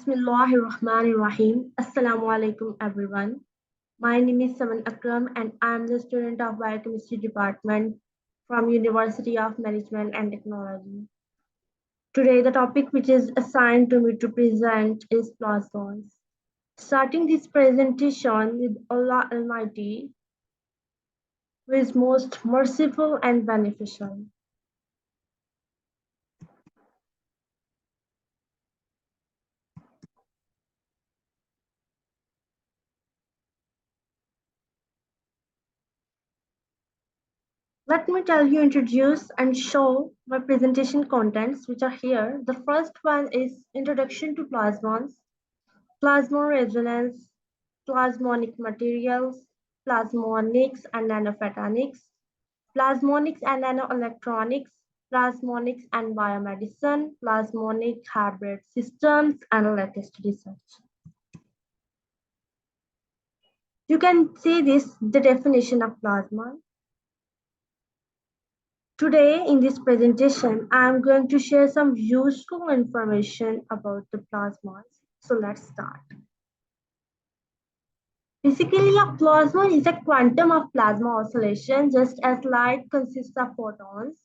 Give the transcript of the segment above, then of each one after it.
Bismillahirrahmanirrahim. Assalamu alaikum everyone. My name is Saman Akram and I am the student of Biochemistry Department from University of Management and Technology. Today the topic which is assigned to me to present is plasmons. Starting this presentation with Allah Almighty, who is most merciful and beneficial. Let me introduce and show my presentation contents which are here. The first one is Introduction to Plasmons, Plasmon resonance, plasmonic materials, plasmonics and nanophotonics, plasmonics and nanoelectronics, plasmonics and biomedicine, plasmonic hybrid systems, and latest research. You can see this, the definition of plasma. Today in this presentation, I am going to share some useful information about the plasmons. So let's start. Basically, a plasmon is a quantum of plasma oscillation just as light consists of photons.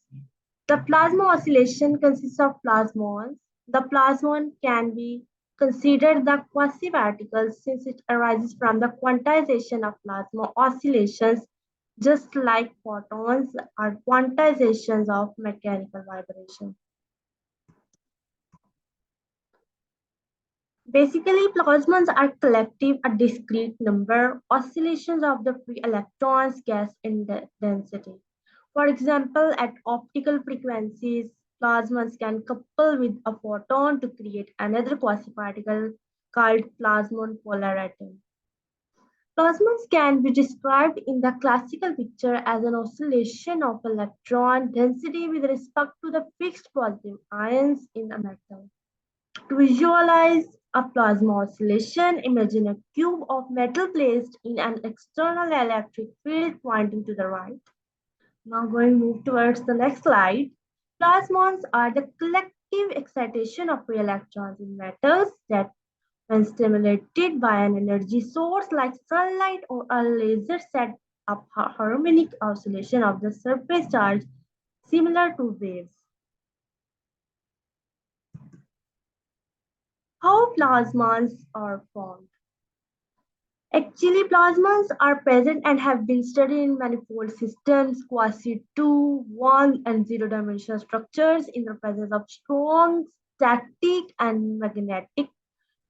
The plasma oscillation consists of plasmons. The plasmon can be considered the quasi-particle since it arises from the quantization of plasma oscillations just like photons are quantizations of mechanical vibration. Basically, plasmons are collective, a discrete number, oscillations of the free electrons gas in the density. For example, at optical frequencies, plasmons can couple with a photon to create another quasi-particle called plasmon polar atom. Plasmons can be described in the classical picture as an oscillation of electron density with respect to the fixed positive ions in a metal. To visualize a plasma oscillation, imagine a cube of metal placed in an external electric field pointing to the right. Now going to move towards the next slide. Plasmons are the collective excitation of free electrons in metals that when stimulated by an energy source like sunlight or a laser set up a harmonic oscillation of the surface charge similar to waves. How plasmons are formed? Actually, plasmons are present and have been studied in manifold systems, quasi 2, 1, and 0-dimensional structures in the presence of strong static and magnetic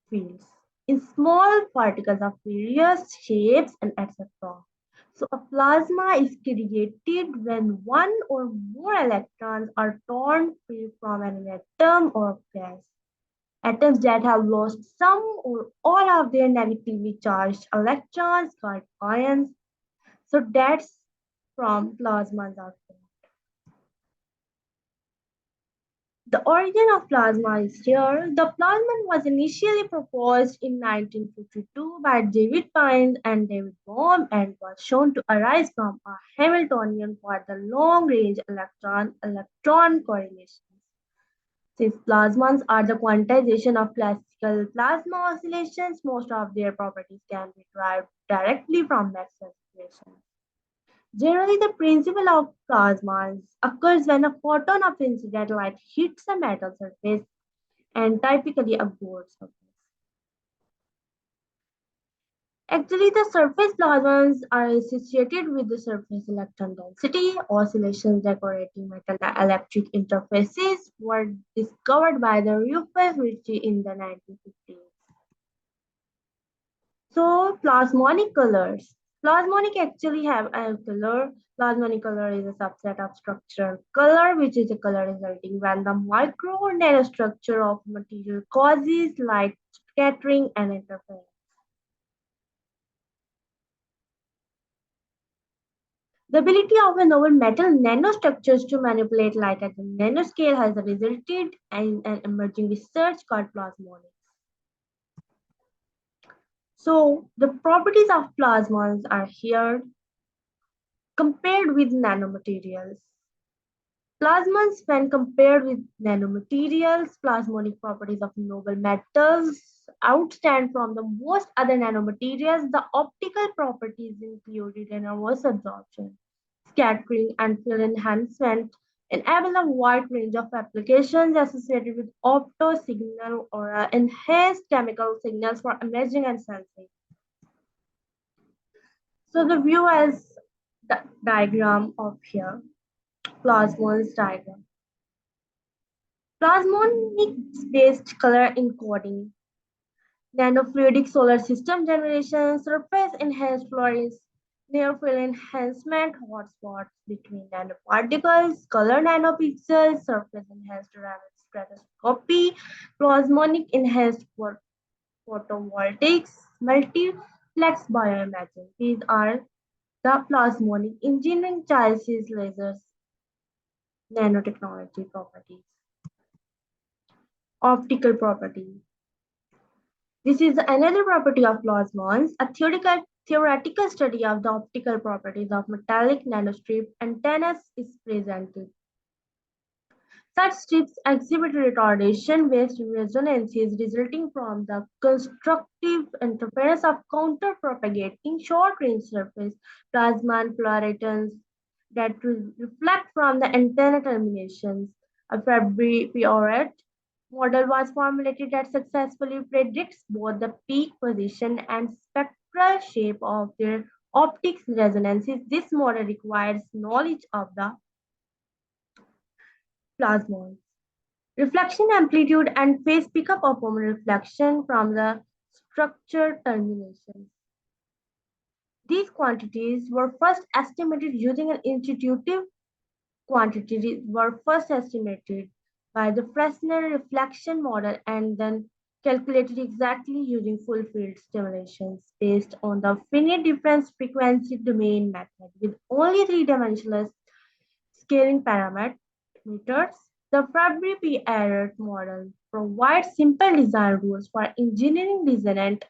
fields in small particles of various shapes and etc. So a plasma is created when one or more electrons are torn free from an atom or gas. Atoms that have lost some or all of their negatively charged electrons called ions. So that's from plasmas are formed. The origin of plasma is here. The plasma was initially proposed in 1952 by David Pines and David Bohm and was shown to arise from a Hamiltonian for the long-range electron correlations. Since plasmons are the quantization of classical plasma oscillations, most of their properties can be derived directly from Maxwell's equations. Generally, the principle of plasmas occurs when a photon of incident light hits a metal surface and typically a gold surface. Actually, the surface plasmons are associated with the surface electron density. Oscillations decorating metal electric interfaces were discovered by the Rufus Ritchie in the 1950s. So, plasmonic colors. Plasmonic actually have a color. Plasmonic color is a subset of structural color, which is a color resulting when the micro or nanostructure of material causes light scattering and interference. The ability of a novel metal nanostructures to manipulate light at the nanoscale has resulted in an emerging research called plasmonics. So, the properties of plasmons are here compared with nanomaterials. Plasmons, when compared with nanomaterials, plasmonic properties of noble metals outstand from the most other nanomaterials. The optical properties included reverse absorption, scattering, and field enhancement enable a wide range of applications associated with optosignal or enhanced chemical signals for imaging and sensing. So the view as the diagram of here, plasmons diagram. Plasmonics-based color encoding, nanofluidic solar system generation, surface-enhanced fluorescence, near-field enhancement, hotspots between nanoparticles, color nanopixels, surface-enhanced ceramic spectroscopy, plasmonic-enhanced photovoltaics, multiplex bioimaging. These are the plasmonic engineering choices lasers nanotechnology properties. Optical properties. This is another property of plasmons, a theoretical study of the optical properties of metallic nanostrip antennas is presented. Such strips exhibit retardation-based resonances resulting from the constructive interference of counter-propagating short-range surface plasma fluorescence that reflect from the antenna terminations. A Fabry-Pioret model was formulated that successfully predicts both the peak position and spectral shape of their optics resonances. This model requires knowledge of the plasmons. Reflection amplitude and phase pickup of reflection from the structure terminations. These quantities were first estimated using an intuitive quantities were first estimated by the Fresnel reflection model and then calculated exactly using full field simulations based on the finite difference frequency domain method with only three-dimensional scaling parameters. The Fabry-Pioret model provides simple design rules for engineering resonant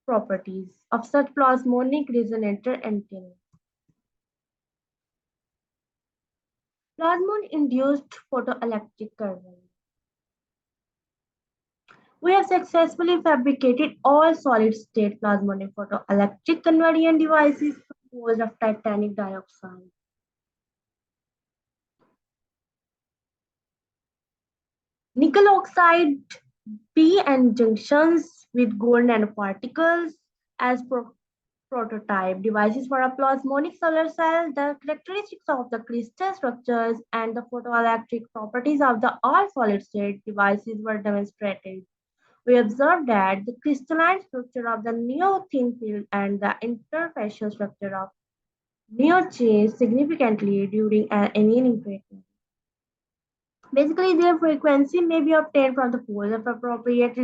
properties of such plasmonic resonator antennas. Plasmon-induced photoelectric current. We have successfully fabricated all solid-state plasmonic photoelectric conversion devices composed of titanium dioxide. Nickel oxide p-n junctions with gold nanoparticles as prototype devices for a plasmonic solar cell. The characteristics of the crystal structures and the photoelectric properties of the all solid-state devices were demonstrated. We observed that the crystalline structure of the neo-thin field and the interfacial structure of neo changed significantly during an annealing treatment. Basically, their frequency may be obtained from the poles of appropriate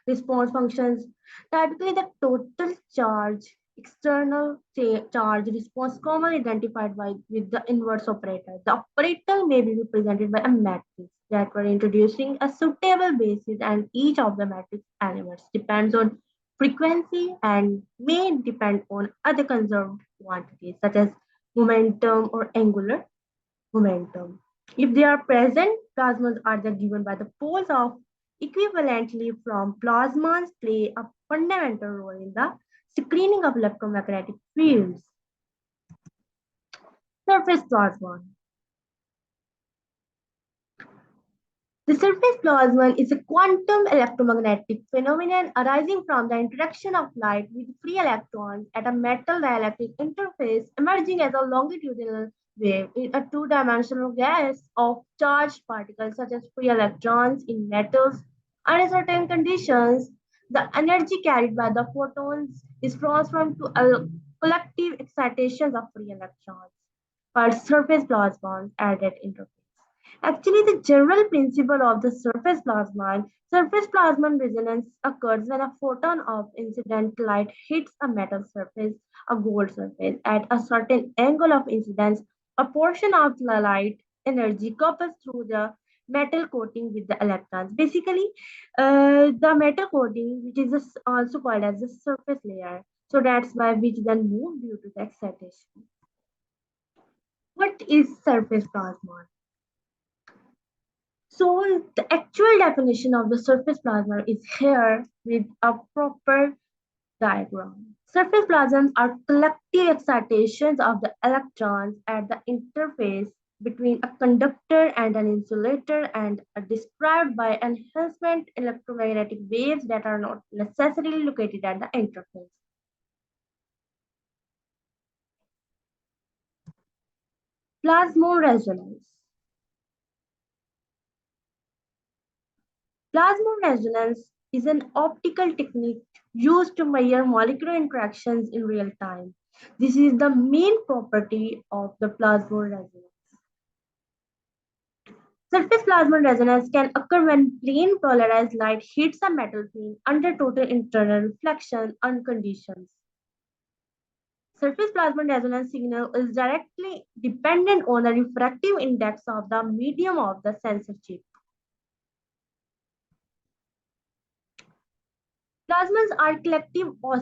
response functions. Typically, the total charge, external charge response commonly identified with the inverse operator. The operator may be represented by a matrix that we're introducing a suitable basis, and each of the matrix elements depends on frequency and may depend on other conserved quantities such as momentum or angular momentum. If they are present, plasmons are then given by the poles of equivalently from plasmons play a fundamental role in the screening of electromagnetic fields. Surface plasmon. The surface plasmon is a quantum electromagnetic phenomenon arising from the interaction of light with free electrons at a metal dielectric interface, emerging as a longitudinal wave in a two-dimensional gas of charged particles such as free electrons in metals. Under certain conditions, the energy carried by the photons is transformed to a collective excitations of free electrons, called surface plasmons at that interface. Actually, the general principle of the surface plasmon resonance occurs when a photon of incident light hits a metal surface, a gold surface, at a certain angle of incidence. A portion of the light energy couples through the metal coating with the electrons. Basically, the metal coating, which is also called as the surface layer. So that's why which then move due to the excitation. What is surface plasmon? So the actual definition of the surface plasma is here with a proper diagram. Surface plasms are collective excitations of the electrons at the interface between a conductor and an insulator and are described by enhancement electromagnetic waves that are not necessarily located at the interface. Plasmon resonance. Plasmon resonance is an optical technique used to measure molecular interactions in real time. This is the main property of the plasmon resonance. Surface plasmon resonance can occur when plane polarized light hits a metal plane under total internal reflection conditions. Surface plasmon resonance signal is directly dependent on the refractive index of the medium of the sensor chip. Plasmons are collective